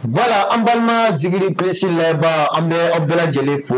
Voilà, an balima Zigiri Place layɛbaa an bɛ aw bɛɛ lajɛlen fo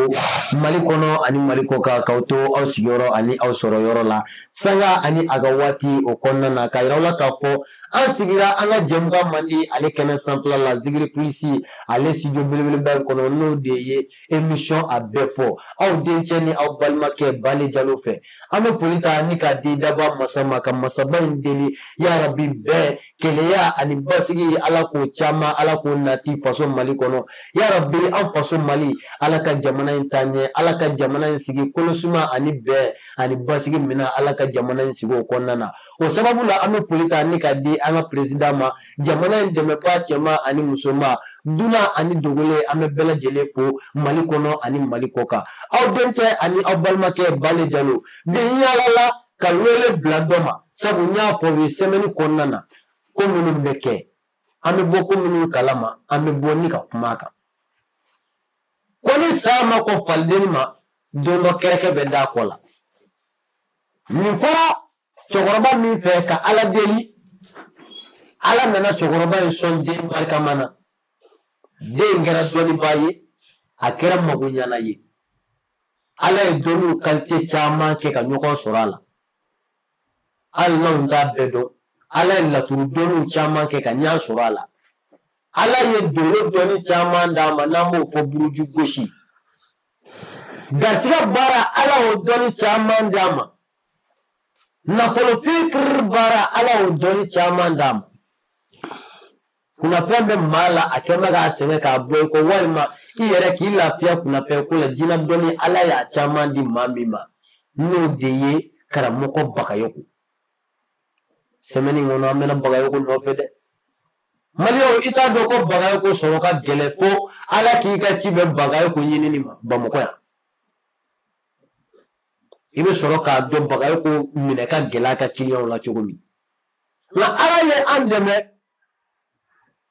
Mali kɔnɔ ani Mali kɔ kan k'aw to aw sigiyɔrɔ ani aw sɔrɔyɔrɔ la sanga ani a ka waati o kɔnɔna na k'a yir'aw la k'a fɔ an sigira an ka jɛmukan mandi ale kɛnɛ sanfɛla la Zigiri Place ale studio belebeleba in kɔnɔ n'o de ye émission a bɛɛ fɔ aw dencɛ ni aw balimakɛ Bale Jalo fɛ an bɛ foli ta ni k'a di daba masa ma ka masaba in deli yarabi bɛɛ keleya ani basigi ala k'o caman ala k'o nati faso Mali kɔnɔ yarabi an faso Mali ala ka jamana in taa ɲɛ ala ka jamana in sigi kolosuma ani bɛɛ ani basigi mina ala ka jamana in sigi o kɔnɔna na o sababu la an bɛ foli ta ni k'a di an ka président ma jamana in dɛmɛbaa cɛman ani musoman duna ani dogole an bɛ bɛɛ lajɛlen fo Mali kɔnɔ ani Mali kɔ kan aw dencɛ ani aw balimakɛ Bale Jalo bi yalala ka wele bila dɔ ma sabu n y'a fɔ u ye semaine kɔnɔna na ko minnu bɛ kɛ an bɛ bɔ ko minnu kalama an bɛ bɔ ni ka kuma a kan ko ni saya ma kɔn falideni ma don dɔ kɛrɛkɛ bɛ da kɔ la nin fɔra cɛkɔrɔba min fɛ ka ala deli ala nana cɛkɔrɔba in sɔn den barikama na den kɛra dɔnnibaa ye a kɛra magoɲana ye ala ye dɔnniw qualité caman kɛ ka ɲɔgɔn sɔrɔ a la hali n'anw t'a bɛɛ dɔn ala ye laturu dɔnniw caman kɛ ka ɲɛ sɔrɔ a la ala ye dolo dɔnni caman d'a ma n'an b'o fɔ buruju gosi garisigɛ baara ala y'o dɔnni caman d'a ma nafolo fikiri baara ala y'o dɔnni caman d'a ma kunnafɛn bɛ maa la a kɛ bɛ k'a sɛgɛn k'a bɔ i kɔ walima i yɛrɛ k'i lafiya kunnafɛn ko la jinɛ dɔnni ala y'a caman di maa min ma n'o de ye karamɔgɔ Bagayogo semaine in kɔnɔ an bɛna Bagayogo nɔfɛ dɛ Maliyɛnw i t'a dɔn ko Bagayogo sɔrɔ ka gɛlɛn fo ala k'i ka ci bɛ Bagayogo ɲinini ma Bamakɔ yan i bɛ sɔrɔ k'a dɔn Bagayogo minɛ ka gɛlɛya a ka clients la cogo min nka ala ye an dɛmɛ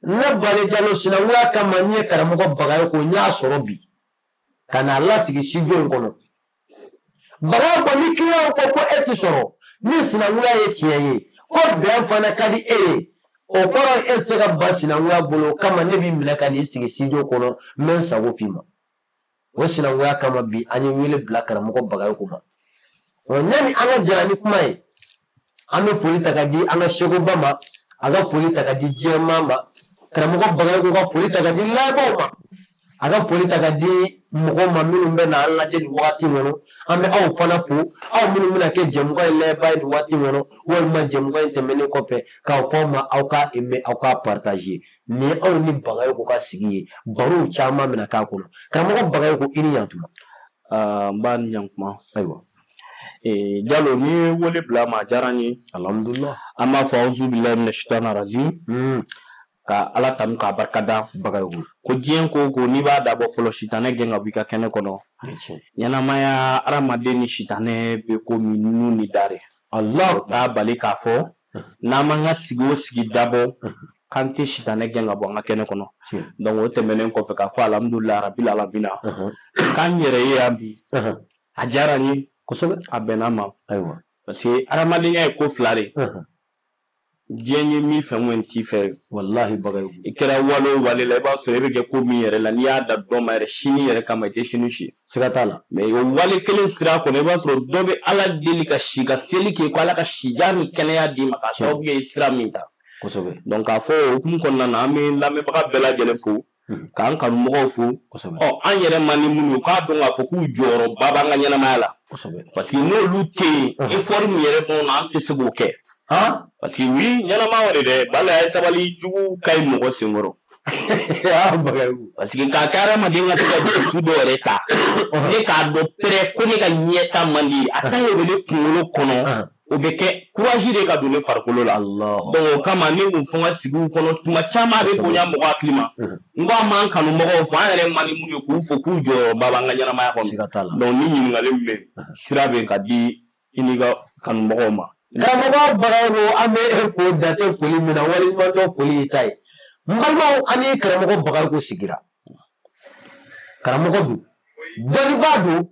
ne Bale Jalo sinankunya kama n ye karamɔgɔ Bagayogo n y'a sɔrɔ bi ka n'a lasigi studio in kɔnɔ Bagayogo ni clients ko ko e tɛ sɔrɔ ni sinankunya ye tiɲɛ ye ko bɛn fana ka di e ye o kɔrɔ e se ka ba sinankunya bolo o kama ne b'i minɛ ka n'i sigi studio kɔnɔ n bɛ n sago k'i ma o sinankunya kama bi an ye wele bila karamɔgɔ Bagayogo ma yanni an ka jara ni kuma ye an bɛ foli ta ka di an ka Sekoba ma a ka foli ta ka di Jɛma ma karamɔgɔ Bagayogo ka foli ta ka di layɛbaaw ma a ka foli ta ka di mɔgɔw ma minnu bɛ na an lajɛ nin wagati kɔnɔ an bɛ aw fana fo aw minnu bɛna kɛ jɛmukan in layɛbaa ye nin waati kɔnɔ walima jɛmukan in tɛmɛnen kɔfɛ k'aw fɔ aw ma aw ka aimer aw ka partager nin ye aw ni Bagayogo ka sigi ye barow caman bɛna k'a kɔnɔ karamɔgɔ Bagayogo i ni yantuma n b'a ni ɲantuma ayiwa Jalo ni ye wele bila ma a diyara n ye alhamdulillah an b'a fɔ awuzu bilahi mina shaitanir rajim ka ala tanu k'a barikada Bagayogo ko diɲɛ ko ko n'i b'a dabɔ fɔlɔ sitanɛ gɛn ka bɔ i ka kɛnɛ kɔnɔ ɲɛnamaya hadamaden ni sitanɛ bɛ ko min nu ni da de Allah t'a bali k'a fɔ n'an m'an ka sigi o sigi dabɔ k'an tɛ sitanɛ gɛn ka bɔ an ka kɛnɛ kɔnɔ donc o tɛmɛnen kɔfɛ k'a fɔ alhamdulilahi rabil alamina k'an yɛrɛ ye yan bi a diyara n ye kosɛbɛ a bɛnna ma ayiwa parce que hadamadenya ye ko fila de diɲɛ ye min fɛ ŋun t'i fɛ wallahi Bagayogo i kɛra wale o wale la i b'a sɔrɔ i bɛ kɛ ko min yɛrɛ la n'i y'a da dɔ ma yɛrɛ sini yɛrɛ kama i tɛ sini si siga t'a la mais o wale kelen sira kɔnɔ i b'a sɔrɔ dɔ bɛ ala deli ka si ka seli kɛ ko ala ka sija ni kɛnɛya d'i ma k'a sababu kɛ sira min ta kosɛbɛ donc k'a fɔ o hukumu kɔnɔna na an bɛ lamɛnbaga bɛɛ lajɛlen fo k'an kanumɔgɔw fo kosɛbɛ an yɛrɛ man ni minnu k'a dɔn k'a fɔ k'u jɔyɔrɔba b'an ka ɲɛnamaya la kosɛbɛ parce que n'olu tɛ yen effort min yɛrɛ b'anw na an tɛ se k'o kɛ parce que oui ɲɛnama wɛrɛ dɛ Bale a ye sabali jugu ka ɲi mɔgɔ senkɔrɔ parce que k'a kɛ hadamaden ka se ka dusu dɔ yɛrɛ ta ne k'a dɔn pɛrɛ ko ne ka ɲɛta man di a kan o bɛ ne kunkolo kɔnɔ o bɛ kɛ courage de ka don ne farikolo la donc o kama ne kun fɔ n ka sigiw kɔnɔ tuma caman a bɛ bonya mɔgɔ hakili ma n ko an m'an kanumɔgɔw fɔ an yɛrɛ man di minnu ye k'u fɔ k'u jɔyɔrɔba b'an ka ɲɛnamaya kɔnɔ donc ni ɲininkali min bɛ sira bɛ ka di i n'i ka kanumɔgɔw ma karamɔgɔ Bagayogo an bɛ e ko date foli min na walima dɔ foli y'i ta ye n balimaw an ni karamɔgɔ Bagayogo sigira karamɔgɔ don dɔnnibaa don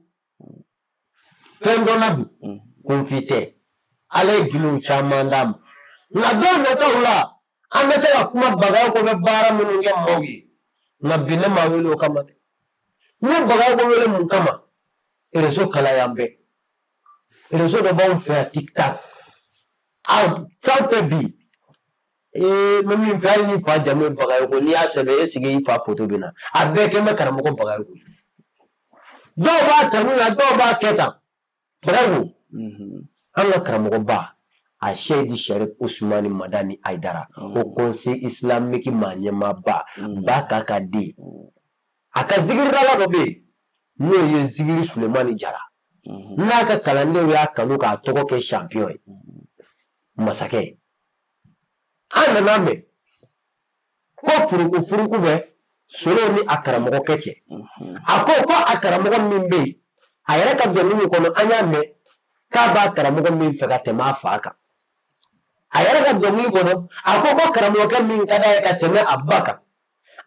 fɛn dɔnna don konfi tɛ ala ye gilow caman d'a ma nka don nataw la an bɛ se ka kuma Bagayogo bɛ baara minnu kɛ maaw ye na binne ma wele o kama de ni baga ko wele mun kama réseau kala yambe réseau do ba on fait TikTok ça fait bi même fait ni fa jamu baga ko ni asebe esige fa photo bina abeke me karamo ko baga ko do ba tanu na do ba keta bravo Allah karamo ba a Sheikh Sharif Ousmane Madani Aidara au conseil islamique manyema ba kaka di aka zikir dala do be no ye zikir Sulemani Jara naka kalande ya kanu ka toko ke champion masake ana name ko furuku be solo ni akaramogo kece ako akaramogo min be ayara ka domini kono anya me ka ba akaramogo min fe ka tema faka ayara ka domini kono ako akaramogo min kada ka tema abaka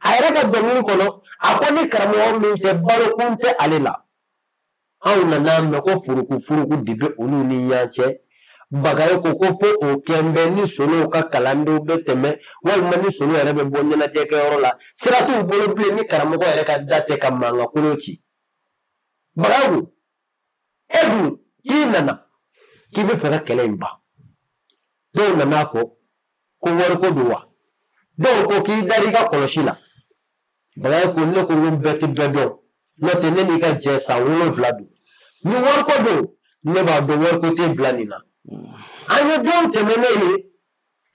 ayara ka domini kono ako ni karamogo min te balo kunte alela awna name ko furuku dibe olu ni yache bagaye ko fo o kembe ni solo ka kalando be teme walma ni solo yere be bonyana te ke yorola siratu bolo ble ni karamogo yere ka date ka manga kulochi bagawu edu kinana kibe fera kelemba do na nafo ko wor ko duwa do ko ki dari ka koloshila bagaye ko ne ko beti bedo no te ne ni ka jesa wolo vladu ni wor ko do ne ba do wor ko te blanina anya don temene ye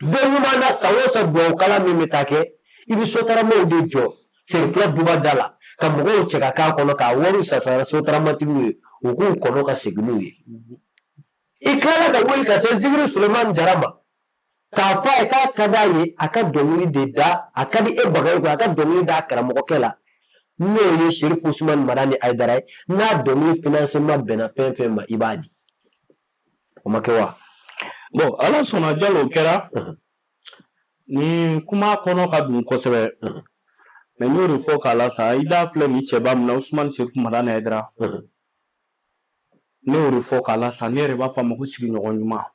don mana sawosa do kala mi metake ibi sotara mo de jo se fla duba dala ka mo cheka ka kono ka woru sasara sotara matilu o ko kono ka segnu ye ikala ka wori ka se zikri Suleiman Jarama ka fa ka kadaye aka domini de da aka di e bagay ko aka domini da karamo ko kela no ye Sharif Ousmane Madani Aidara na domini financement bena pen ma ibadi o makewa bon ala sona jalo kɛra ni kuma kɔnɔ ka dun kosɛbɛ mais n'o de fɔ k'a la sa i da filɛ ni cɛba min na Ousmane Sharif Madani Aidara ne y'o de fɔ k'a la sa ne yɛrɛ b'a fɔ a ma ko sigiɲɔgɔn ɲuman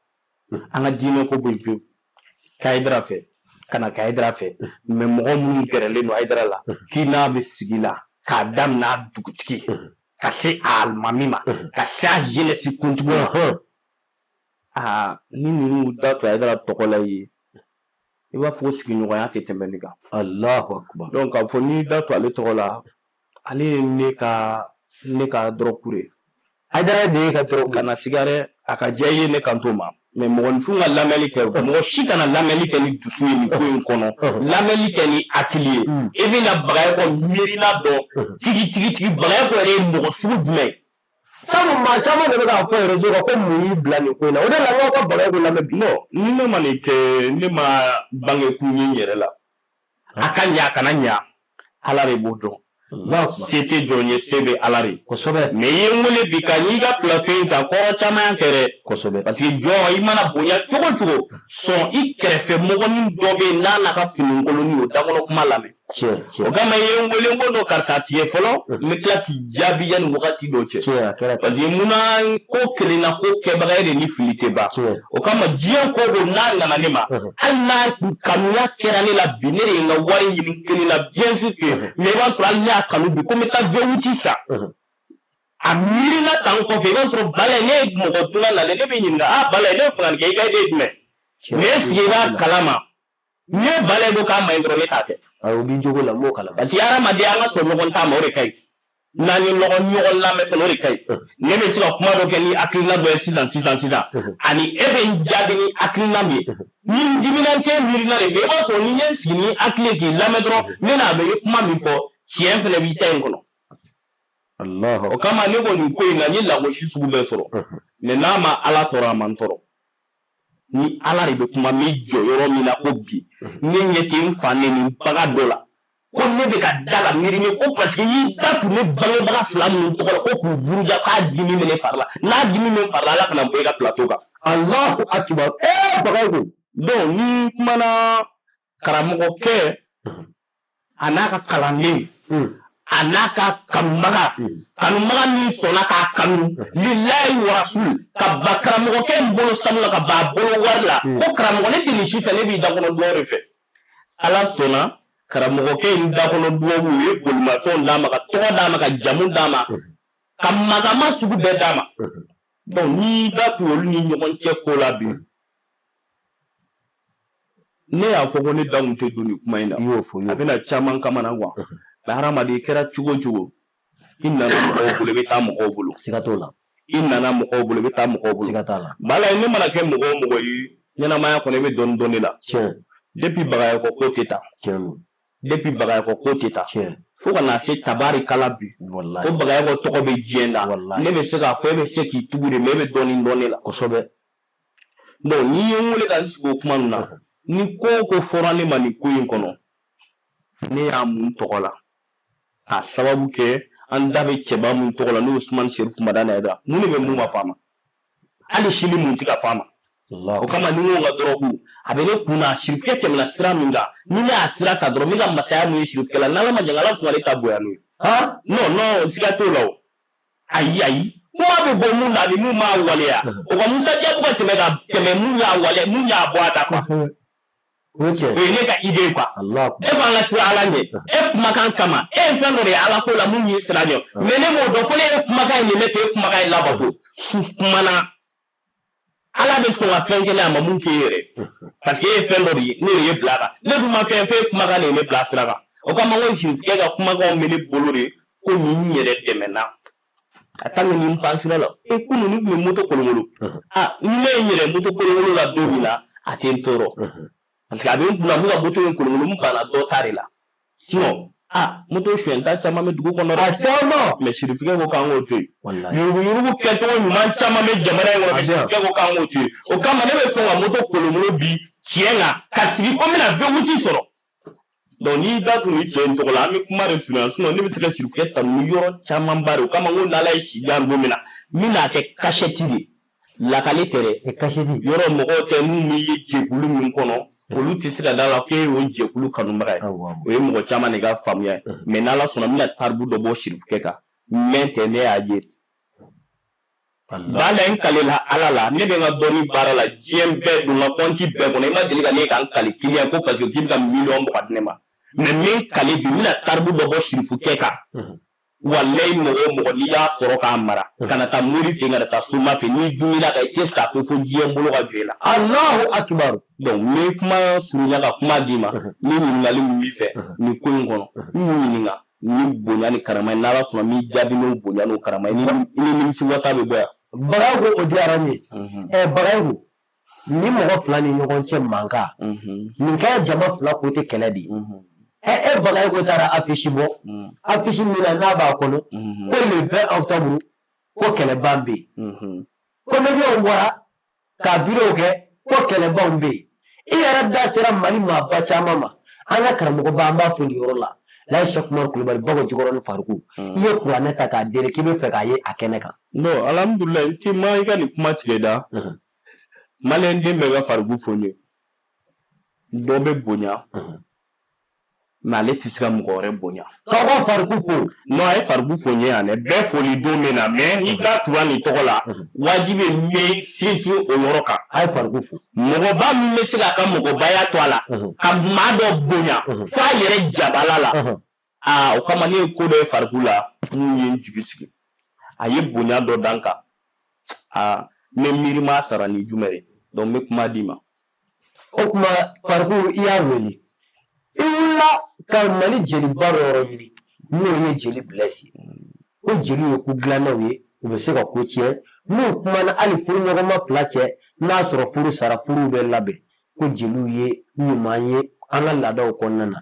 an ka diinɛ ko bɔ yen pewu Aidara fɛ ka na Aidara fɛ mais mɔgɔ minnu gɛrɛlen don Aidara la k'i n'a bɛ sigi la k'a daminɛ dugutigi ka se a alimami ma ka se a jeunesse kuntigi ma ni ninnu da to Aidara tɔgɔ la ye i b'a fɔ ko sigiɲɔgɔnya tɛ tɛmɛ nin kan Allahu Akbar donc k'a fɔ n'i da to ale tɔgɔ la ale ye ne ka dɔrɔku de Aidara de ye ka dɔrɔku kana sigare a ka diya i ye ne kan t'o ma mais mɔgɔninfin ka lamɛnli kɛ mɔgɔ si kana lamɛnli kɛ ni dusu ye nin ko in kɔnɔ lamɛnli kɛ ni hakili ye i bɛna Bagayoko miirina dɔn tigi Bagayoko yɛrɛ ye mɔgɔ sugu jumɛn sabu maa caman de bɛ k'a fɔ réseau kan ko mun y'i bila nin ko in na o de la n k'aw ka Bagayoko lamɛn bi ni ne ma nin kɛ ne ma bange kun ye n yɛrɛ la a ka ɲa a kana ɲa Ala de b'o dɔn se tɛ jɔn ye se bɛ Ala de kosɛbɛ mais i ye n wele bi ka n'i ka plateau in kan kɔrɔ caman kɛ dɛ kosɛbɛ parce que jɔn i mana bonya cogo cogo sɔn i kɛrɛfɛ mɔgɔnin dɔ bɛ yen n'a n'a ka finikoloni o dakɔnɔ kuma lamɛn o kama i ye n wele n ko don karisa tigɛ fɔlɔ n bɛ tila k'i jaabi yanni wagati dɔ cɛ parce que munna ko kelen na ko kɛbaga ye de ni fili tɛ ban o kama diɲɛ ko ko n'a nana ne ma hali n'a kanuya kɛra ne la bi ne de ye n ka wari ɲini kelen na bien sûr que mais i b'a sɔrɔ hali ne y'a kanu bi ko n bɛ taa VWT san a miirina tan kɔfɛ i b'a sɔrɔ Balaye ne ye mɔgɔ dunan na ne bɛ ɲininka Balaye ne bɛ fɛ ka nin kɛ i ka idée ye jumɛn mais est-ce que i b'a kalama n'i ye Balaye dɔn k'a maɲi dɔrɔn ne t'a kɛ o b'i jogo la n b'o kalama parce que hadamadenya an ka sɔn ɲɔgɔn ta ma o de ka ɲi n'an ye ɲɔgɔn lamɛn fɛnɛ o de ka ɲi ne bɛ se ka kuma dɔ kɛ ni hakilina dɔ ye sisan ani e bɛ n jaabi ni hakilina min ye ni n dimina tɛ miirina de mais i b'a sɔrɔ ni n ye n sigi ni hakili ye k'i lamɛn dɔrɔn ne n'a bɛ ye kuma min fɔ tiɲɛ fɛnɛ b'i ta in kɔnɔ o kama ne ko nin ko in na n ye lagosi sugu bɛɛ sɔrɔ mais n'a ma Ala tɔɔrɔ a ma n tɔɔrɔ ni Ala de bɛ kuma n bɛ jɔ yɔrɔ min na ko bi ne ɲɛ tɛ n fa neni baga dɔ la ko ne bɛ ka da la miiri ko parce que y'i da tun ne bangebaga fila minnu tɔgɔ la ko k'u buruja k'a dimi bɛ ne fari la n'a dimi bɛ n fari la Ala kana bɔ i ka plateau kan Allahu Akbar Bagayoko donc ni kumana karamɔgɔkɛ a n'a ka kalanden a n'a ka kanubaga min sɔnna k'a kanu lillahi wa rasul ka ba karamɔgɔkɛ in bolo sanu la ka ba a bolo wari la ko karamɔgɔ ne tɛ nin si fɛ ne b'i dakɔnɔ dɔn de fɛ Ala sɔnna karamɔgɔ kɛ in da kɔnɔ duwawu u ye bolimafɛnw d'a ma ka tɔgɔ d'a ma ka jamu d'a ma ka magama sugu bɛɛ d'a ma donc n'i da tu olu ni ɲɔgɔn cɛ ko la bi ne y'a fɔ ko ne da kun tɛ don nin kuma in na a bɛna caman kamana quoi mais hadamaden kɛra cogo o cogo i nana mɔgɔw bolo i bɛ taa mɔgɔw bolo siga t'o la i nana mɔgɔw bolo i bɛ taa mɔgɔw bolo siga t'a la bala ne mana kɛ mɔgɔ o mɔgɔ ye ɲɛnamaya kɔnɔ i bɛ dɔɔnin dɔɔnin la tiɲɛ depuis bagayɔkɔ ko tɛ taa tiɲɛ depuis bagayɔkɔ ko tɛ taa tiɲɛ fo ka na se tabari kala bi wallahi ko bagayɔkɔ tɔgɔ bɛ diɲɛ na ne bɛ se k'a fɔ e bɛ se k'i tugu de mais e bɛ dɔɔnin dɔɔnin la kosɛbɛ donc n'i ye n wele ka n sigi o kuma ninnu na ni ko o ko fɔra ne ma nin ko in kɔnɔ ne y'a mun tɔgɔ la k'a sababu kɛ an da bɛ cɛba mun tɔgɔ la n'o ye Usumani Serifu Madani Hayidara mun de bɛ mun ma f'a ma hali sini mun tɛ ka f'a ma o kama ni n ko n ka dɔrɔgu a bɛ ne kun na Serifikɛ tɛmɛna sira min kan ni ne y'a sira ta dɔrɔn n bɛ ka masaya mun ye Serifikɛ la n'Ala ma jan Ala sɔnna ne ta bonya n'o ye non siga t'o la o ayi kuma bɛ bɔ mun na a bɛ mun m'a waleya o ka Musa Diaby ka tɛmɛ mun y'a waleya mun y'a bɔ a da quoi o ye ne ka idée quoi e b'an ka sira Ala ɲɛ e kumakan kama e ye fɛn dɔ de ye Ala ko la mun y'i sira ɲɛ mais ne m'o dɔn fo ne ye kumakan in de mɛn k'e kumakan in labato kumana Ala bɛ sɔn ka fɛn kɛ ne a ma mun k'e yɛrɛ parce que e ye fɛn dɔ de ye ne de ye bila kan ne dun ma fɛn f'e kumakan de ye ne bila sira kan o kama n ko Serifikɛ ka kumakanw bɛ ne bolo de ko nin yɛrɛ dɛmɛna a tant que nin pan sira la e kunun ni tun bɛ moto kolonkolon ni ne ye n yɛrɛ moto kolonkolon la don min na a tɛ n tɔɔrɔ parce que a bɛ n kunna n bɛ ka moto in kolonkolon n banna dɔ ta de la sinon moto suyɛnta caman bɛ dugu kɔnɔ a caman mais Serifikɛ ko k'an k'o to yen yurugu kɛcogo ɲuman caman bɛ jamana in kɔnɔ mais Serifikɛ ko k'an k'o to yen o kama ne bɛ sɔn ka moto kolonkolon bi tiɲɛ kan ka sigi ko n bɛna V8 sɔrɔ donc n'i da tun ni tiɲɛ in tɔgɔ la an bɛ kuma de f'i ɲɛna sinon ne bɛ se ka Serifikɛ tanu yɔrɔ camanba de o kama n ko n'Ala ye si diyan don min na n bɛna kɛ cachette de lakale tɛ dɛ cachette yɔrɔ mɔgɔw tɛ n'u m'i ye jɛkulu min kɔnɔ olu tɛ se ka da la k'e y'o jɛkulu kanubaga ye o ye mɔgɔ caman de ka faamuya ye mais n'Ala sɔnna n bɛna taribu dɔ bɔ Serifikɛ kan mɛn tɛ ne y'a ye bala n kalela Ala la ne bɛ n ka dɔnni baara la diɲɛ bɛɛ don n ka compte bɛɛ kɔnɔ i ma deli ka ne ka n kali client ko parce que k'i bɛ ka miliyɔn bɔgɔ di ne ma mais min kale bi n bɛna taribu dɔ bɔ Serifikɛ kan walayi mɔgɔ o mɔgɔ n'i y'a sɔrɔ k'a mara kana taa mori fɛ yen kana taa soma fɛ n'i dumuni ka i tɛ se k'a fɔ fo diɲɛ bolo ka jɔ i la Alahu akibaru donc n bɛ kuma surunya ka kuma d'i ma ni ɲininkali min b'i fɛ nin ko in kɔnɔ n y'u ɲininka ni bonya ni karama ye n'Ala sɔnna n b'i jaabi n'o bonya n'o karama ye ni nimisiwasa bɛ bɔ yan Bagayogo o diyara n ye Bagayogo ni mɔgɔ fila ni ɲɔgɔn cɛ mankan nin kɛra jama fila ko tɛ kɛlɛ de ye Bagayogo taara affiche bɔ affiche min na n'a b'a kɔnɔ ko le 20 octobre ko kɛlɛban bɛ yen comédien bɔra ka vidéo kɛ ko kɛlɛbanw bɛ yen i yɛrɛ da sera Mali maaba caman ma an ka karamɔgɔba an b'a fɔ nin yɔrɔ la Layi Sɛki Umaru Kulubali Bakɔ Jikɔrɔ ni Faruku i ye kuranɛ ta k'a dere k'i bɛ fɛ k'a ye a kɛnɛ kan non alhamdulilayi n tɛ ma i ka nin kuma tigɛ da maliyɛn den bɛɛ ka Faruku fɔ n ye dɔ bɛ bonya mais ale tɛ se ka mɔgɔ wɛrɛ bonya k'aw ka Faruku fo non a ye Faruku fɔ n ye yan dɛ bɛɛ foli don min na mais n'i da tura nin tɔgɔ la wajibi ye n bɛ sinsin o yɔrɔ kan a ye Faruku fo mɔgɔba min bɛ se k'a ka mɔgɔbaya to a la ka maa dɔ bonya f'a yɛrɛ jabala la o kama ne ye ko dɔ ye Faruku la n ye n jigi sigi a ye bonya dɔ dan kan n bɛ miiri ma sara ni jumɛn ye donc n bɛ kuma d'i ma o kuma Faruku i y'a wele i wulila ka Mali jeliba dɔ yɔrɔ ɲini n'o ye jeli Blaise ko jeliw ye ko dilannaw ye u bɛ se ka ko tiɲɛ n'u kumana hali furuɲɔgɔnma fila cɛ n'a sɔrɔ furu sara furuw bɛ labɛn ko jeliw ye ɲuman ye an ka laadaw kɔnɔna na